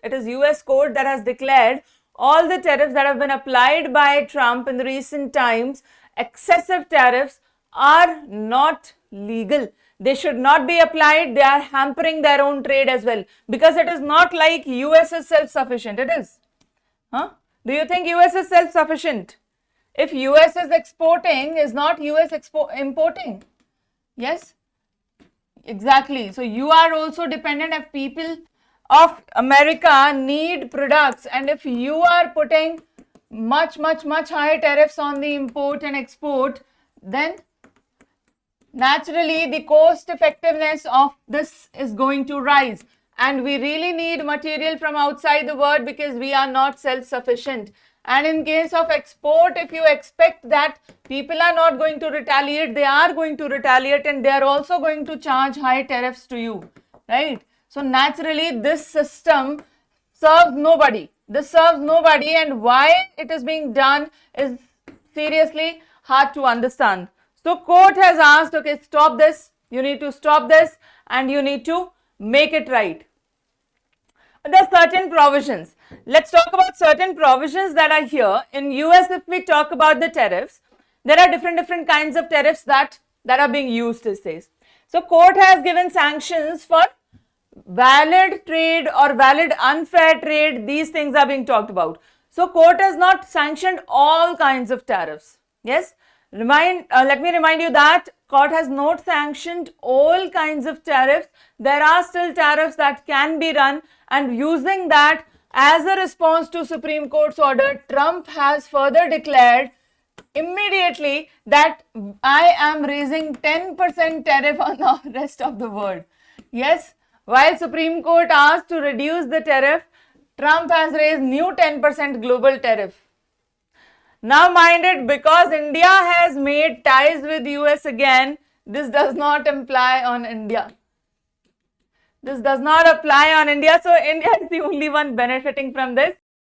It is US court that has declared all the tariffs that have been applied by Trump in the recent times, excessive tariffs, are not legal. They should not be applied. They are hampering their own trade as well, because it is not like US is self-sufficient. It is. Huh? Do you think US is self-sufficient? If US is exporting, is not US importing? Yes, exactly. So you are also dependent. If people of America need products, and if you are putting much higher tariffs on the import and export, then naturally the cost effectiveness of this is going to rise, and we really need material from outside the world because we are not self-sufficient. And in case of export, if you expect that people are not going to retaliate, they are going to retaliate, and they are also going to charge high tariffs to you, right? So naturally this system serves nobody. This serves nobody, and why it is being done is seriously hard to understand. So court has asked, okay, stop this, you need to stop this, and you need to make it right. There are certain provisions. Let's talk about certain provisions that are here. In US, if we talk about the tariffs, there are different kinds of tariffs that are being used these days. So court has given sanctions for valid trade or valid unfair trade. These things are being talked about. So court has not sanctioned all kinds of tariffs. Yes, let me remind you that court has not sanctioned all kinds of tariffs. There are still tariffs that can be run, and using that as a response to Supreme Court's order, Trump has further declared immediately that I am raising 10% tariff on the rest of the world. Yes, while Supreme Court asked to reduce the tariff, Trump has raised new 10% global tariff. Now mind it, because India has made ties with US again, this does not apply on India. This does not apply on India. So India is the only one benefiting from this.